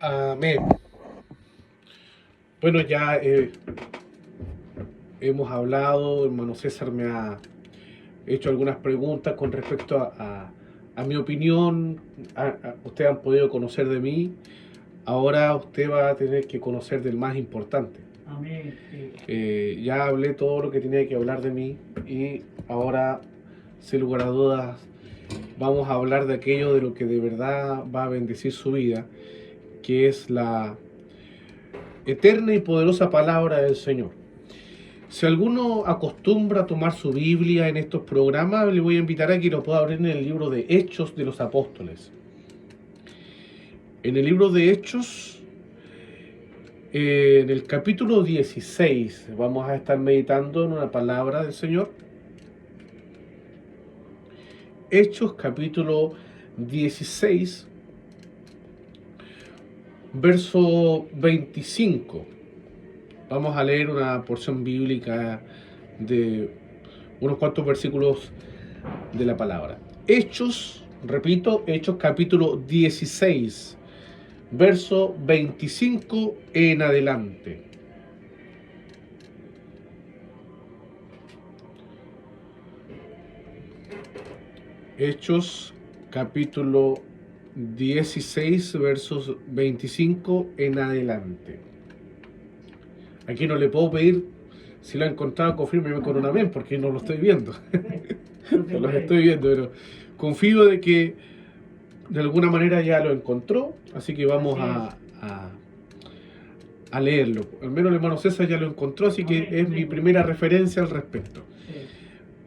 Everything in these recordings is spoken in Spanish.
Amén. Bueno, ya hemos hablado, hermano César me ha hecho algunas preguntas con respecto a mi opinión. Ustedes han podido conocer de mí, ahora usted va a tener que conocer del más importante. Amén. Sí. Ya hablé todo lo que tenía que hablar de mí y ahora, sin lugar a dudas, vamos a hablar de aquello de lo que de verdad va a bendecir su vida, que es la eterna y poderosa palabra del Señor. Si alguno acostumbra a tomar su Biblia en estos programas, le voy a invitar a que lo pueda abrir en el libro de Hechos de los Apóstoles. En el libro de Hechos, en el capítulo 16, vamos a estar meditando en una palabra del Señor. Hechos capítulo 16, verso 25. Vamos a leer una porción bíblica de unos cuantos versículos de la palabra. Hechos, repito, Hechos capítulo 16, verso 25 en adelante. Hechos capítulo 16, versos 25 en adelante. Aquí no le puedo pedir, si lo ha encontrado, confírmeme con un amén, porque no lo estoy viendo. No los estoy viendo, pero confío de que de alguna manera ya lo encontró, así que vamos a leerlo. Al menos el hermano César ya lo encontró, así que es mi primera referencia al respecto.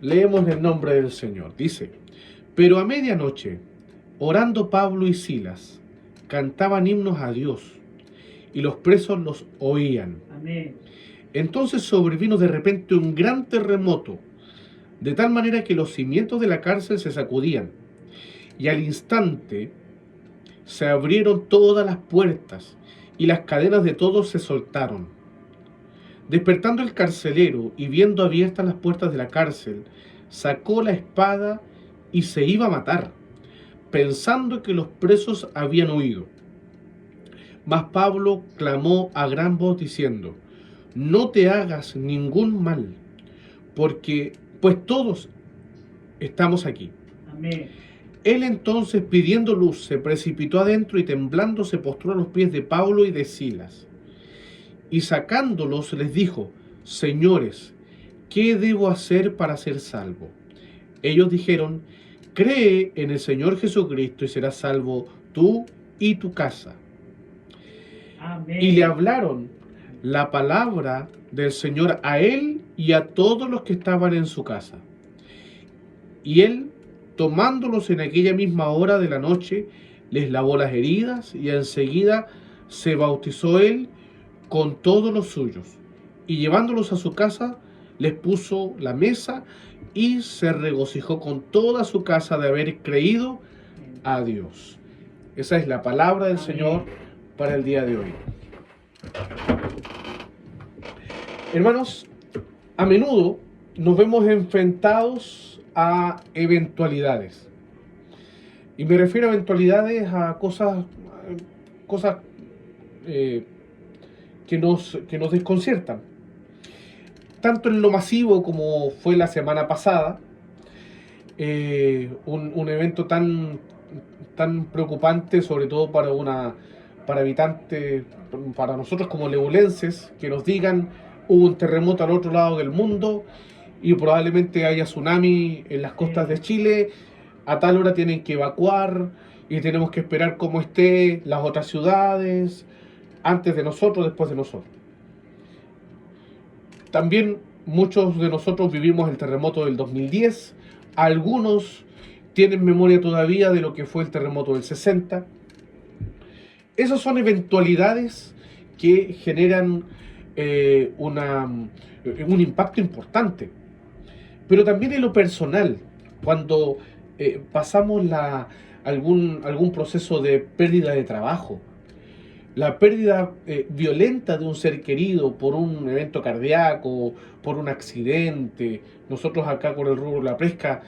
Leemos en el nombre del Señor. Dice: pero a medianoche, orando Pablo y Silas, cantaban himnos a Dios, y los presos los oían. Amén. Entonces sobrevino de repente un gran terremoto, de tal manera que los cimientos de la cárcel se sacudían, y al instante se abrieron todas las puertas, y las cadenas de todos se soltaron. Despertando el carcelero y viendo abiertas las puertas de la cárcel, sacó la espada y se iba a matar, pensando que los presos habían huido. Mas Pablo clamó a gran voz diciendo: no te hagas ningún mal, pues todos estamos aquí. Amén. Él entonces, pidiendo luz, se precipitó adentro y temblando se postró a los pies de Pablo y de Silas. Y sacándolos les dijo: señores, ¿qué debo hacer para ser salvo? Ellos dijeron: cree en el Señor Jesucristo y serás salvo tú y tu casa. Amén. Y le hablaron la palabra del Señor a él y a todos los que estaban en su casa. Y él, tomándolos en aquella misma hora de la noche, les lavó las heridas y enseguida se bautizó él con todos los suyos. Y llevándolos a su casa, les puso la mesa y se regocijó con toda su casa de haber creído a Dios. Esa es la palabra del Señor para el día de hoy. Hermanos, a menudo nos vemos enfrentados a eventualidades. Y me refiero a eventualidades a cosas que nos desconciertan. Tanto en lo masivo como fue la semana pasada, un evento tan preocupante, sobre todo para habitantes, para nosotros como leulenses, que nos digan: hubo un terremoto al otro lado del mundo y probablemente haya tsunami en las costas de Chile, a tal hora tienen que evacuar y tenemos que esperar cómo esté las otras ciudades, antes de nosotros, después de nosotros. También muchos de nosotros vivimos el terremoto del 2010, algunos tienen memoria todavía de lo que fue el terremoto del 60. Esas son eventualidades que generan un impacto importante. Pero también en lo personal, cuando pasamos algún proceso de pérdida de trabajo, la pérdida violenta de un ser querido por un evento cardíaco, por un accidente. Nosotros acá con el rubro de la pesca,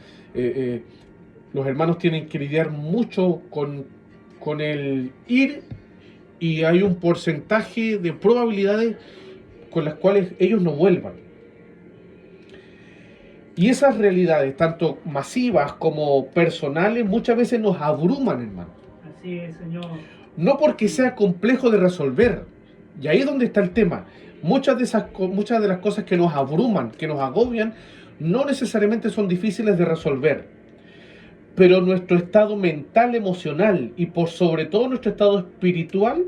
los hermanos tienen que lidiar mucho con el ir y hay un porcentaje de probabilidades con las cuales ellos no vuelvan. Y esas realidades, tanto masivas como personales, muchas veces nos abruman, hermano. Así es, Señor. No porque sea complejo de resolver. Y ahí es donde está el tema. Muchas de las cosas que nos abruman, que nos agobian, no necesariamente son difíciles de resolver. Pero nuestro estado mental, emocional y por sobre todo nuestro estado espiritual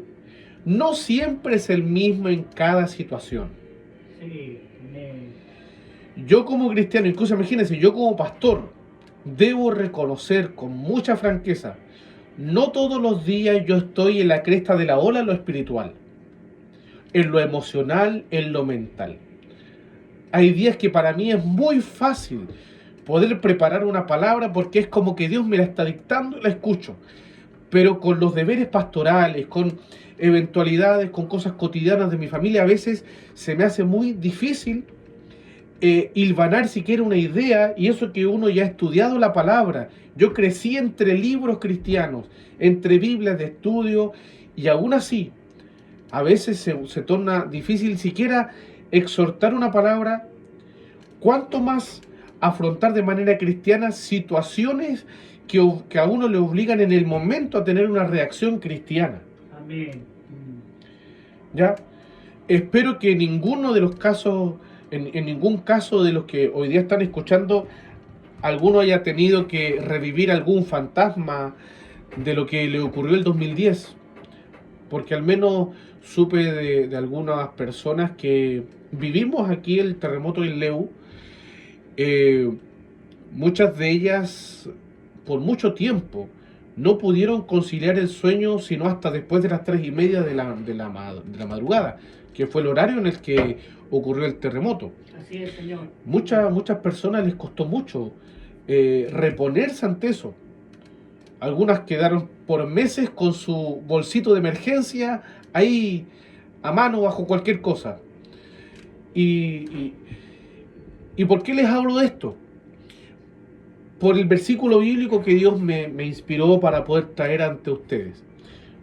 no siempre es el mismo en cada situación. Sí, amén. Yo como cristiano, incluso imagínense, yo como pastor, debo reconocer con mucha franqueza, no todos los días yo estoy en la cresta de la ola en lo espiritual, en lo emocional, en lo mental. Hay días que para mí es muy fácil poder preparar una palabra porque es como que Dios me la está dictando y la escucho. Pero con los deberes pastorales, con eventualidades, con cosas cotidianas de mi familia, a veces se me hace muy difícil hilvanar siquiera una idea, y eso que uno ya ha estudiado la palabra. Yo crecí entre libros cristianos, entre Biblias de estudio, y aún así, a veces se torna difícil siquiera exhortar una palabra, cuanto más afrontar de manera cristiana situaciones que a uno le obligan en el momento a tener una reacción cristiana. Amén. ¿Ya? Espero que ninguno de los casos, en ningún caso de los que hoy día están escuchando, alguno haya tenido que revivir algún fantasma de lo que le ocurrió el 2010. Porque al menos supe de algunas personas que vivimos aquí el terremoto en Leu. Muchas de ellas, por mucho tiempo, no pudieron conciliar el sueño sino hasta después de las 3:30 de la madrugada, que fue el horario en el que ocurrió el terremoto. Así es, Señor. Muchas personas les costó mucho reponerse ante eso. Algunas quedaron por meses con su bolsito de emergencia ahí a mano bajo cualquier cosa. ¿Y por qué les hablo de esto? Por el versículo bíblico que Dios me inspiró para poder traer ante ustedes.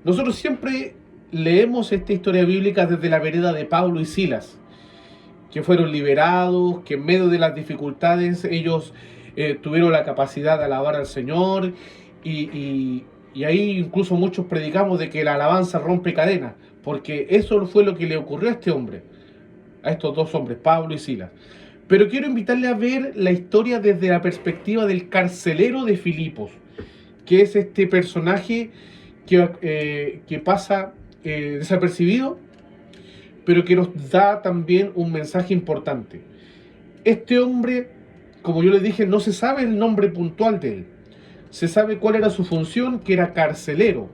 Nosotros siempre leemos esta historia bíblica desde la vereda de Pablo y Silas, que fueron liberados, que en medio de las dificultades ellos tuvieron la capacidad de alabar al Señor, y ahí incluso muchos predicamos de que la alabanza rompe cadenas, porque eso fue lo que le ocurrió a este hombre, a estos dos hombres, Pablo y Silas. Pero quiero invitarle a ver la historia desde la perspectiva del carcelero de Filipos, que es este personaje que pasa desapercibido, pero que nos da también un mensaje importante. Este hombre, como yo les dije, no se sabe el nombre puntual de él. Se sabe cuál era su función, que era carcelero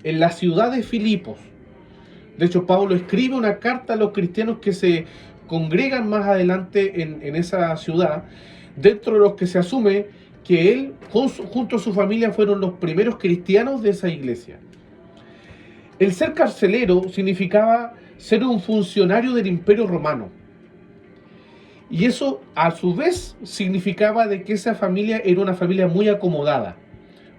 en la ciudad de Filipos. De hecho, Pablo escribe una carta a los cristianos que se congregan más adelante en esa ciudad, dentro de los que se asume que él, junto a su familia, fueron los primeros cristianos de esa iglesia. El ser carcelero significaba ser un funcionario del Imperio Romano. Y eso, a su vez, significaba de que esa familia era una familia muy acomodada.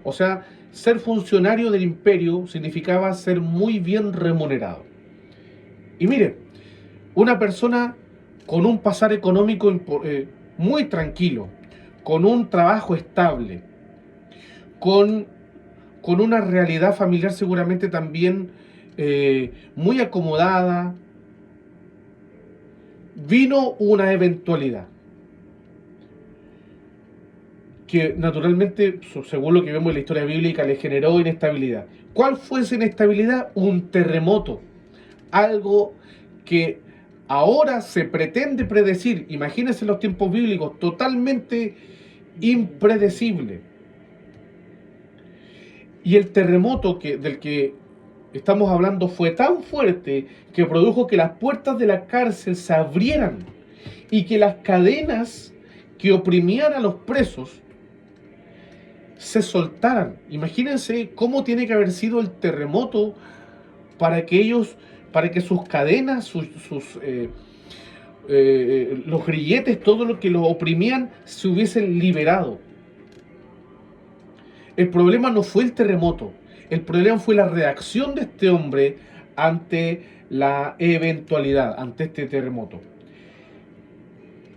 O sea, ser funcionario del imperio significaba ser muy bien remunerado. Y mire, una persona con un pasar económico muy tranquilo, con un trabajo estable, con una realidad familiar seguramente también muy acomodada, vino una eventualidad que naturalmente, según lo que vemos en la historia bíblica, le generó inestabilidad. ¿Cuál fue esa inestabilidad? Un terremoto. Algo que ahora se pretende predecir, imagínense los tiempos bíblicos, totalmente impredecible. Y el terremoto del que estamos hablando fue tan fuerte que produjo que las puertas de la cárcel se abrieran y que las cadenas que oprimían a los presos se soltaran. Imagínense cómo tiene que haber sido el terremoto para que sus cadenas, los grilletes, todo lo que los oprimían, se hubiesen liberado. El problema no fue el terremoto. El problema fue la reacción de este hombre ante la eventualidad, ante este terremoto.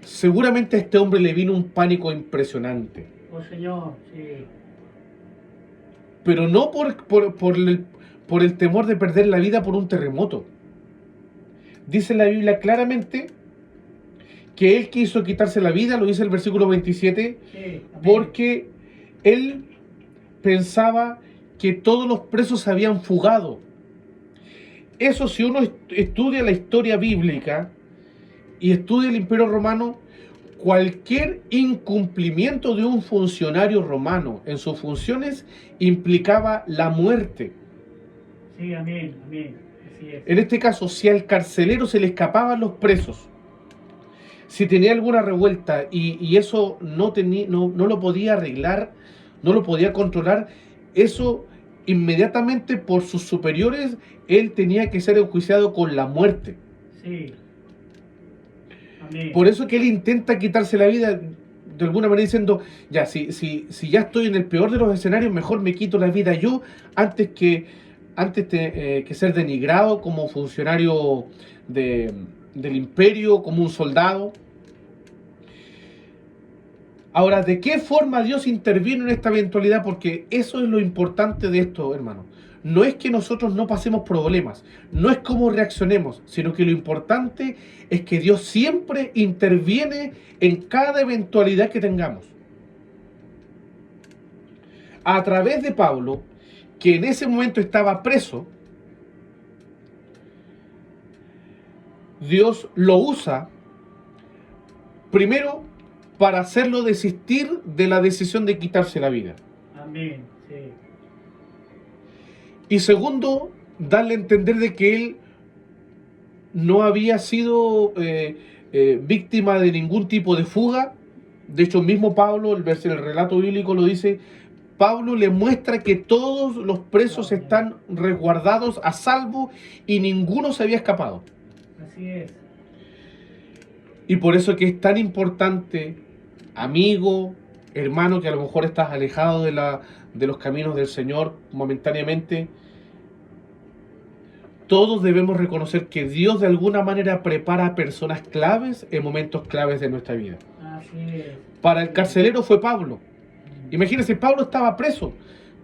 Seguramente a este hombre le vino un pánico impresionante, Oh Señor, sí. pero no por el temor de perder la vida por un terremoto. Dice la Biblia claramente que él quiso quitarse la vida, lo dice el versículo 27, Sí, amén. porque él pensaba que todos los presos se habían fugado. Eso, si uno estudia la historia bíblica y estudia el Imperio Romano, cualquier incumplimiento de un funcionario romano en sus funciones implicaba la muerte. Sí, amén, amén. Así es. En este caso, si al carcelero se le escapaban los presos, si tenía alguna revuelta y eso no lo podía arreglar, no lo podía controlar, eso inmediatamente por sus superiores, él tenía que ser enjuiciado con la muerte. Sí. Amén. Por eso que él intenta quitarse la vida, de alguna manera diciendo, ya, si ya estoy en el peor de los escenarios, mejor me quito la vida yo antes que ser denigrado como funcionario del imperio, como un soldado. Ahora, ¿de qué forma Dios interviene en esta eventualidad? Porque eso es lo importante de esto, hermano. No es que nosotros no pasemos problemas, no es cómo reaccionemos, sino que lo importante es que Dios siempre interviene en cada eventualidad que tengamos. A través de Pablo, que en ese momento estaba preso, Dios lo usa primero para hacerlo desistir de la decisión de quitarse la vida. Amén, sí. Y segundo, darle a entender de que él no había sido víctima de ningún tipo de fuga. De hecho, mismo Pablo, el relato bíblico lo dice, Pablo le muestra que todos los presos están resguardados a salvo y ninguno se había escapado. Así es. Y por eso que es tan importante, amigo, hermano, que a lo mejor estás alejado de los caminos del Señor momentáneamente, todos debemos reconocer que Dios de alguna manera prepara a personas claves en momentos claves de nuestra vida. Así es. Para el carcelero fue Pablo. Imagínense, Pablo estaba preso.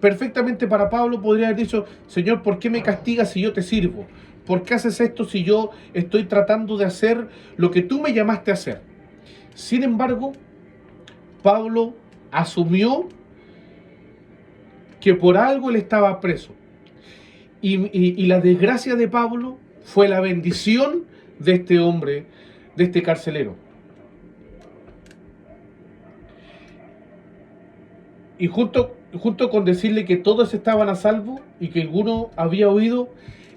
Perfectamente para Pablo podría haber dicho, Señor, ¿por qué me castigas si yo te sirvo? ¿Por qué haces esto si yo estoy tratando de hacer lo que tú me llamaste a hacer? Sin embargo, Pablo asumió que por algo él estaba preso. Y la desgracia de Pablo fue la bendición de este hombre, de este carcelero. Y junto con decirle que todos estaban a salvo y que alguno había huido,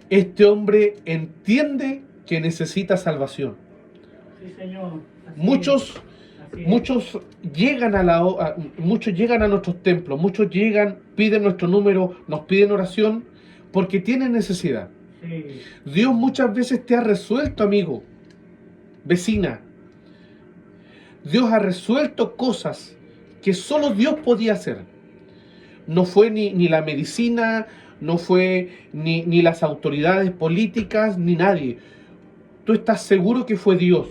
este hombre entiende que necesita salvación. Sí, Señor. Así Muchos es. Así es. Muchos llegan muchos llegan a nuestros templos, muchos llegan, piden nuestro número, nos piden oración porque tienen necesidad. Sí. Dios muchas veces te ha resuelto, amigo, vecina. Dios ha resuelto cosas que solo Dios podía hacer. No fue ni la medicina, no fue ni las autoridades políticas, ni nadie. Tú estás seguro que fue Dios.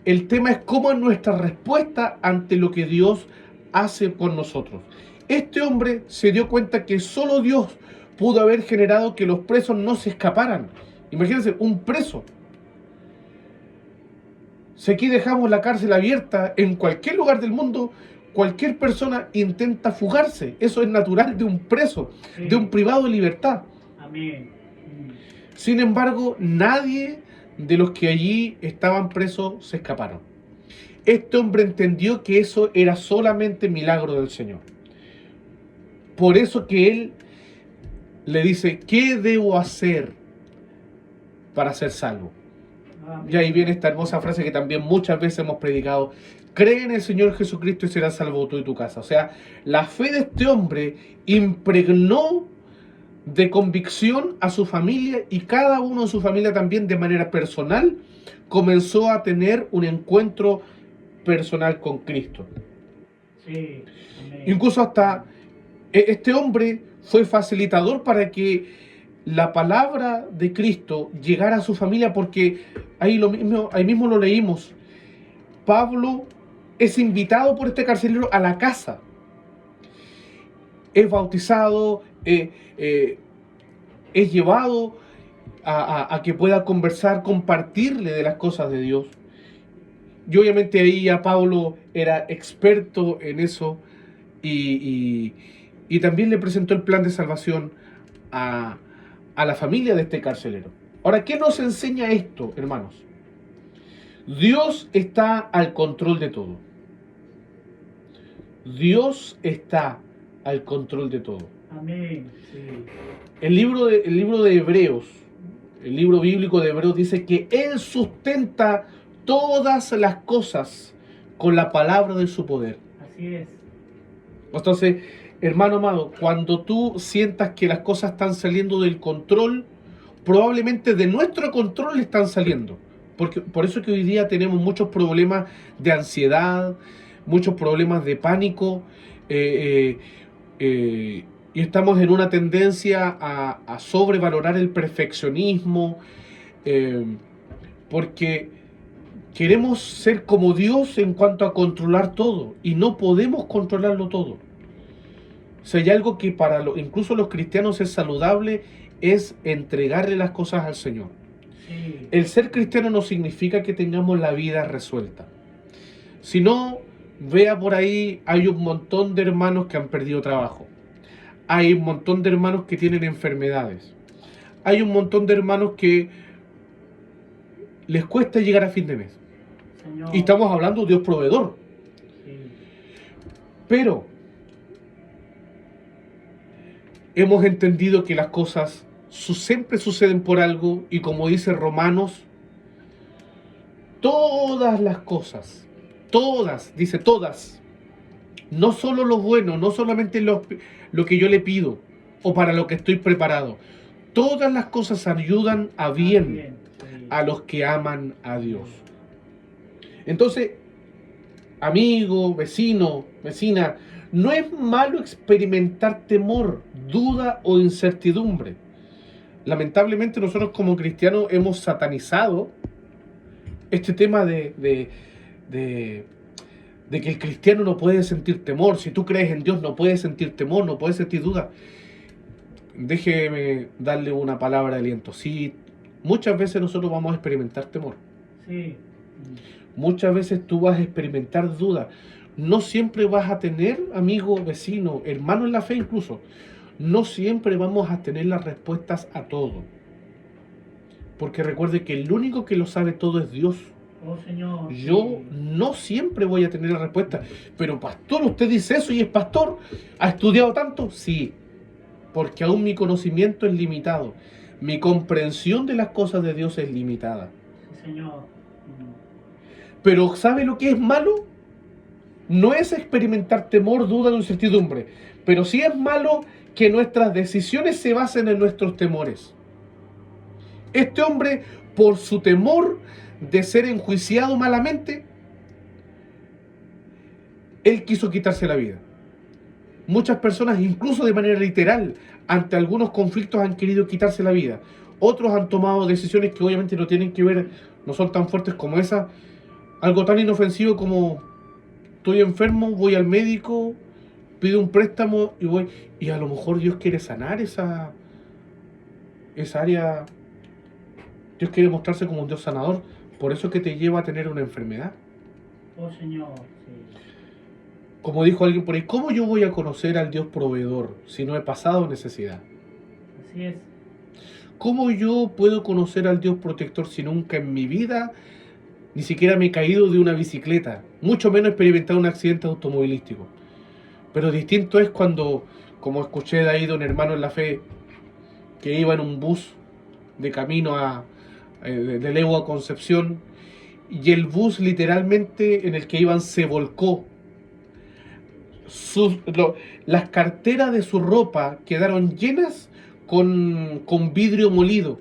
El tema es cómo es nuestra respuesta ante lo que Dios hace con nosotros. Este hombre se dio cuenta que solo Dios pudo haber generado que los presos no se escaparan. Imagínense, un preso. Si aquí dejamos la cárcel abierta, en cualquier lugar del mundo, cualquier persona intenta fugarse. Eso es natural de un preso, de un privado de libertad. Amén. Sin embargo, nadie de los que allí estaban presos se escaparon. Este hombre entendió que eso era solamente milagro del Señor. Por eso que él le dice, ¿qué debo hacer para ser salvo? Amén. Y ahí viene esta hermosa frase que también muchas veces hemos predicado. Cree en el Señor Jesucristo y serás salvo tú y tu casa. O sea, la fe de este hombre impregnó de convicción a su familia, y cada uno de su familia también de manera personal comenzó a tener un encuentro personal con Cristo. Sí. Amén. Incluso hasta este hombre fue facilitador para que la palabra de Cristo llegara a su familia, porque ahí mismo lo leímos. Pablo es invitado por este carcelero a la casa, es bautizado, es llevado a que pueda conversar, compartirle de las cosas de Dios. Y obviamente ahí ya Pablo era experto en eso y también le presentó el plan de salvación a la familia de este carcelero. Ahora, ¿qué nos enseña esto, hermanos? Dios está al control de todo. Dios está al control de todo. Amén. Sí. El libro de Hebreos, el libro bíblico de Hebreos dice que Él sustenta todas las cosas con la palabra de su poder. Así es. Entonces, hermano amado, cuando tú sientas que las cosas están saliendo del control, probablemente de nuestro control están saliendo. Porque, por eso que hoy día tenemos muchos problemas de ansiedad, muchos problemas de pánico, y estamos en una tendencia a sobrevalorar el perfeccionismo, porque queremos ser como Dios en cuanto a controlar todo, y no podemos controlarlo todo. O sea, hay algo que para incluso los cristianos es saludable, es entregarle las cosas al Señor. Sí. El ser cristiano no significa que tengamos la vida resuelta. Si no, vea por ahí, hay un montón de hermanos que han perdido trabajo. Hay un montón de hermanos que tienen enfermedades. Hay un montón de hermanos que les cuesta llegar a fin de mes. Señor. Y estamos hablando de Dios proveedor. Sí. Pero hemos entendido que las cosas siempre suceden por algo, y como dice Romanos, todas las cosas, todas, dice todas, no solo lo bueno, no solamente lo que yo le pido o para lo que estoy preparado, todas las cosas ayudan a bien Sí. a los que aman a Dios. Entonces, amigo, vecino, vecina, no es malo experimentar temor, duda o incertidumbre. Lamentablemente nosotros como cristianos hemos satanizado este tema de que el cristiano no puede sentir temor. Si tú crees en Dios no puedes sentir temor, no puedes sentir duda. Déjeme darle una palabra de aliento. Sí, muchas veces nosotros vamos a experimentar temor. Sí. Muchas veces tú vas a experimentar duda. No siempre vas a tener, amigo, vecino, hermano en la fe incluso, no siempre vamos a tener las respuestas a todo. Porque recuerde que el único que lo sabe todo es Dios. Oh, Señor. Yo no siempre voy a tener la respuesta. Pero pastor, usted dice eso y es pastor. ¿Ha estudiado tanto? Sí. Porque aún mi conocimiento es limitado. Mi comprensión de las cosas de Dios es limitada. Sí, Señor. Pero ¿sabe lo que es malo? No es experimentar temor, duda o incertidumbre. Pero sí es malo que nuestras decisiones se basen en nuestros temores. Este hombre, por su temor de ser enjuiciado malamente, él quiso quitarse la vida. Muchas personas, incluso de manera literal, ante algunos conflictos han querido quitarse la vida. Otros han tomado decisiones que obviamente no tienen que ver, no son tan fuertes como esa. Algo tan inofensivo como: estoy enfermo, voy al médico, pido un préstamo y voy. Y a lo mejor Dios quiere sanar esa área. Dios quiere mostrarse como un Dios sanador. Por eso es que te lleva a tener una enfermedad. Oh, Señor. Sí. Como dijo alguien por ahí, ¿cómo yo voy a conocer al Dios proveedor si no he pasado necesidad? Así es. ¿Cómo yo puedo conocer al Dios protector si nunca en mi vida ni siquiera me he caído de una bicicleta? Mucho menos he experimentado un accidente automovilístico. Pero distinto es cuando, como escuché de ahí de un hermano en la fe, que iba en un bus de camino de Lego a Concepción, y el bus literalmente en el que iban se volcó. Las carteras de su ropa quedaron llenas con vidrio molido,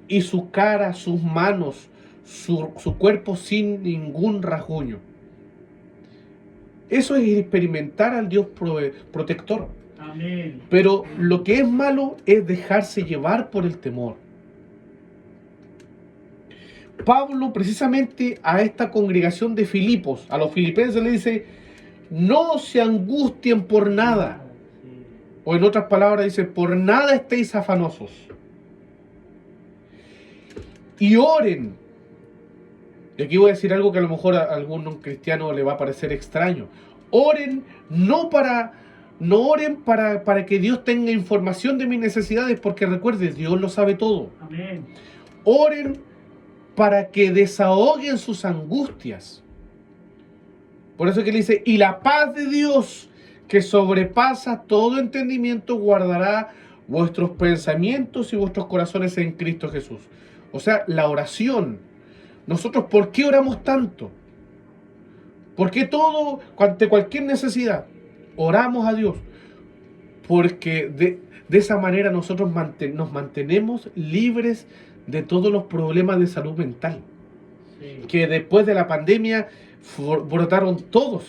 y su cara, sus manos, su cuerpo sin ningún rasguño. Eso es experimentar al Dios protector. Amén. Pero lo que es malo es dejarse llevar por el temor. Pablo, precisamente a esta congregación de Filipos, a los filipenses le dice, no se angustien por nada. Sí. O en otras palabras dice, por nada estéis afanosos. Y oren. Y aquí voy a decir algo que a lo mejor a algún cristiano le va a parecer extraño. Oren no oren para que Dios tenga información de mis necesidades, porque recuerde, Dios lo sabe todo. Amén. Oren para que desahoguen sus angustias. Por eso que le dice, y la paz de Dios, que sobrepasa todo entendimiento, guardará vuestros pensamientos y vuestros corazones en Cristo Jesús. O sea, la oración. Nosotros, ¿por qué oramos tanto? ¿Por qué todo, ante cualquier necesidad, oramos a Dios? Porque de esa manera nosotros nos mantenemos libres de todos los problemas de salud mental. Sí. Que después de la pandemia brotaron todos.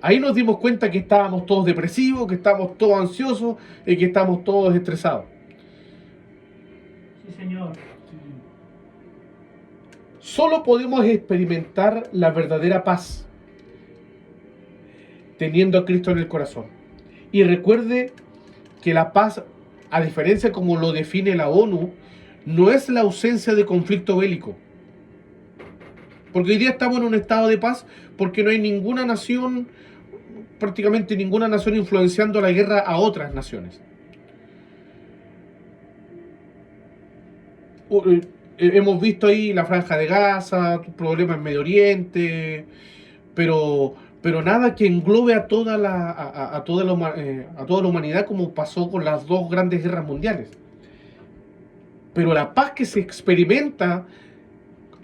Ahí nos dimos cuenta que estábamos todos depresivos, que estábamos todos ansiosos y que estábamos todos estresados. Sí, Señor. Solo podemos experimentar la verdadera paz teniendo a Cristo en el corazón. Y recuerde que la paz, a diferencia como lo define la ONU, no es la ausencia de conflicto bélico. Porque hoy día estamos en un estado de paz porque no hay ninguna nación, prácticamente ninguna nación influenciando la guerra a otras naciones. Hemos visto ahí la Franja de Gaza, problemas en Medio Oriente, pero nada que englobe a toda la humanidad como pasó con las dos grandes guerras mundiales. Pero la paz que se experimenta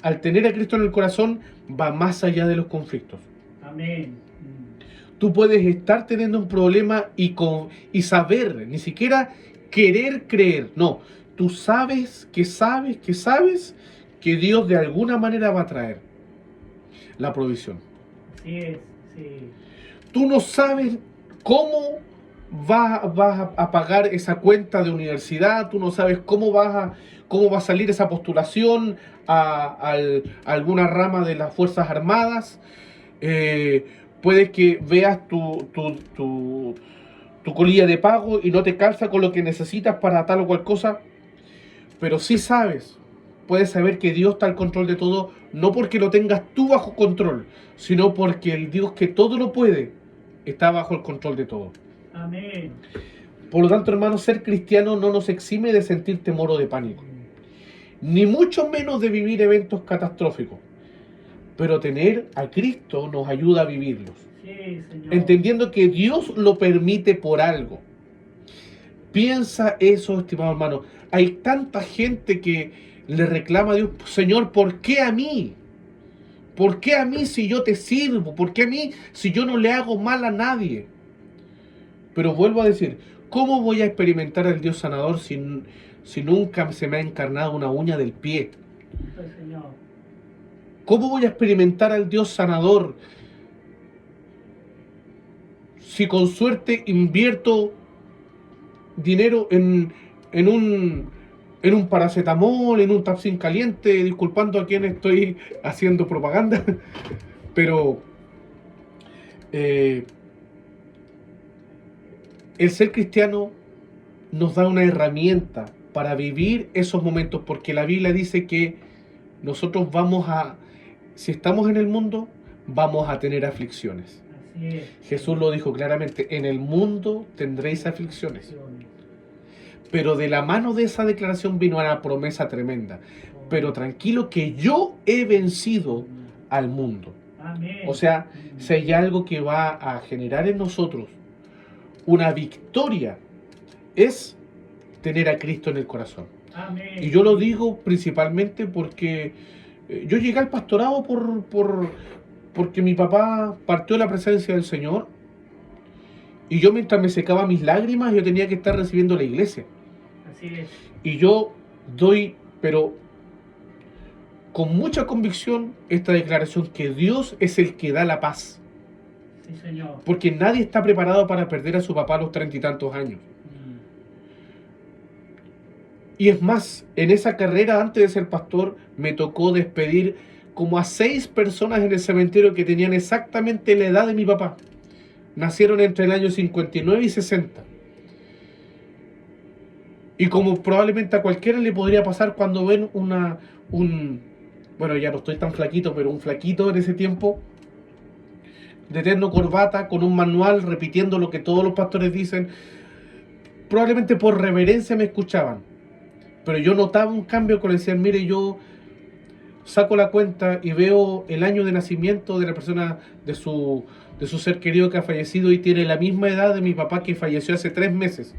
al tener a Cristo en el corazón va más allá de los conflictos. Amén. Tú puedes estar teniendo un problema y saber, ni siquiera querer creer, no. Tú sabes que Dios de alguna manera va a traer la provisión. Así es, sí. Tú no sabes cómo vas a pagar esa cuenta de universidad, tú no sabes cómo va a salir esa postulación a alguna rama de las Fuerzas Armadas. Puede que veas tu colilla de pago y no te calza con lo que necesitas para tal o cual cosa. Pero sí puedes saber que Dios está al control de todo, no porque lo tengas tú bajo control, sino porque el Dios que todo lo puede está bajo el control de todo. Amén. Por lo tanto, hermanos, ser cristiano no nos exime de sentir temor o de pánico, ni mucho menos de vivir eventos catastróficos. Pero tener a Cristo nos ayuda a vivirlos. Sí, Señor. Entendiendo que Dios lo permite por algo. Piensa eso, estimado hermano. Hay tanta gente que le reclama a Dios, Señor, ¿por qué a mí? ¿Por qué a mí si yo te sirvo? ¿Por qué a mí si yo no le hago mal a nadie? Pero vuelvo a decir, ¿cómo voy a experimentar al Dios sanador si nunca se me ha encarnado una uña del pie? Sí, Señor. ¿Cómo voy a experimentar al Dios sanador si con suerte invierto dinero en un paracetamol, en un Tapsin caliente, disculpando a quien estoy haciendo propaganda? Pero el ser cristiano nos da una herramienta para vivir esos momentos, porque la Biblia dice que nosotros si estamos en el mundo, vamos a tener aflicciones. Así es. Jesús lo dijo claramente, en el mundo tendréis aflicciones. Pero de la mano de esa declaración vino una promesa tremenda. Pero tranquilo que yo he vencido al mundo. Amén. O sea, si hay algo que va a generar en nosotros una victoria, es tener a Cristo en el corazón. Amén. Y yo lo digo principalmente porque yo llegué al pastorado porque mi papá partió de la presencia del Señor. Y yo, mientras me secaba mis lágrimas, yo tenía que estar recibiendo la iglesia. Así es. Y yo doy, pero con mucha convicción, esta declaración que Dios es el que da la paz. Sí, Señor. Porque nadie está preparado para perder a su papá a los 30 y tantos años. Y es más, en esa carrera antes de ser pastor me tocó despedir como a 6 personas en el cementerio que tenían exactamente la edad de mi papá. Nacieron entre el año 59 y 60. Y como probablemente a cualquiera le podría pasar cuando ven bueno, ya no estoy tan flaquito, pero un flaquito en ese tiempo, de terno corbata, con un manual, repitiendo lo que todos los pastores dicen, probablemente por reverencia me escuchaban. Pero yo notaba un cambio cuando decían, mire, yo saco la cuenta y veo el año de nacimiento de la persona, de su ser querido que ha fallecido y tiene la misma edad de mi papá que falleció hace 3 meses.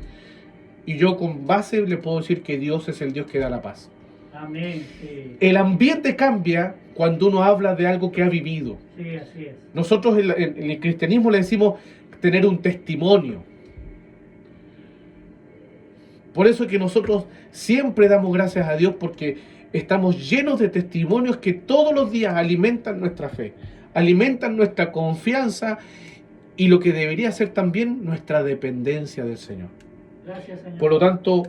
Y yo con base le puedo decir que Dios es el Dios que da la paz. Amén. Sí. El ambiente cambia cuando uno habla de algo que ha vivido. Sí, así es. Nosotros en el cristianismo le decimos tener un testimonio. Por eso es que nosotros siempre damos gracias a Dios porque estamos llenos de testimonios que todos los días alimentan nuestra fe, alimentan nuestra confianza y lo que debería ser también nuestra dependencia del Señor. Gracias, Señor. Por lo tanto,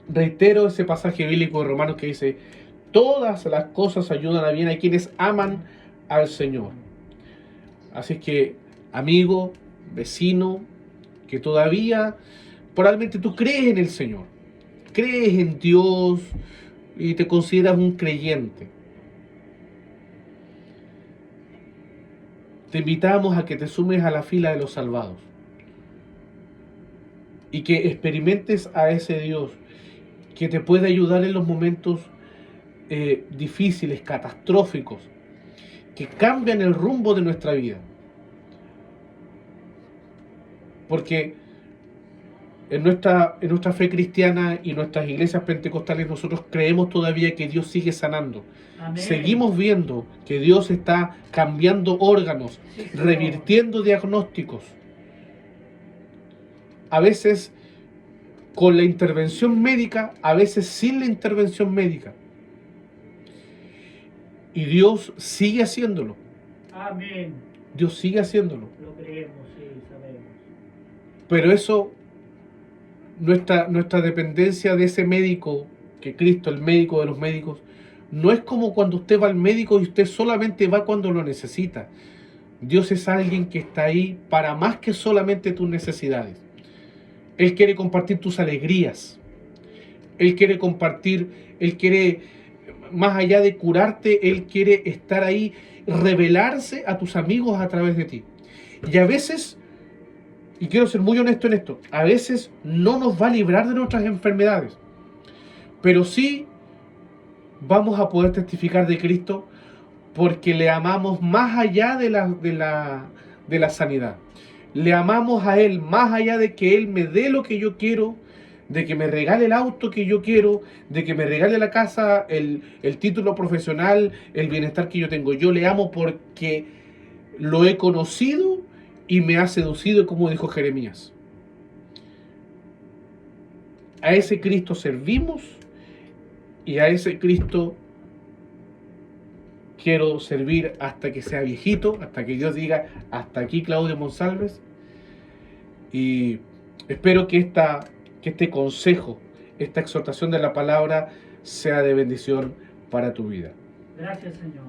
reitero ese pasaje bíblico de Romanos que dice, todas las cosas ayudan a bien a quienes aman al Señor. Así es que, amigo, vecino, que todavía probablemente tú crees en el Señor, crees en Dios y te consideras un creyente, te invitamos a que te sumes a la fila de los salvados y que experimentes a ese Dios que te puede ayudar en los momentos difíciles, catastróficos, que cambian el rumbo de nuestra vida. Porque en nuestra fe cristiana y nuestras iglesias pentecostales nosotros creemos todavía que Dios sigue sanando. Amén. Seguimos viendo que Dios está cambiando órganos, Sí, Señor. revirtiendo diagnósticos. A veces con la intervención médica, a veces sin la intervención médica. Y Dios sigue haciéndolo. Amén. Dios sigue haciéndolo. Lo creemos, sí, sabemos. Pero eso, nuestra dependencia de ese médico, que Cristo, el médico de los médicos, no es como cuando usted va al médico y usted solamente va cuando lo necesita. Dios es alguien que está ahí para más que solamente tus necesidades. Él quiere compartir tus alegrías. Él quiere compartir, Él quiere, más allá de curarte, Él quiere estar ahí, revelarse a tus amigos a través de ti. Y a veces, y quiero ser muy honesto en esto, a veces no nos va a librar de nuestras enfermedades, pero sí vamos a poder testificar de Cristo porque le amamos más allá de la sanidad. Le amamos a Él más allá de que Él me dé lo que yo quiero, de que me regale el auto que yo quiero, de que me regale la casa, el título profesional, el bienestar que yo tengo. Yo le amo porque lo he conocido y me ha seducido, como dijo Jeremías. A ese Cristo servimos y a ese Cristo quiero servir hasta que sea viejito, hasta que Dios diga, hasta aquí Claudio Monsalves. Y espero que este consejo, esta exhortación de la palabra sea de bendición para tu vida. Gracias, Señor.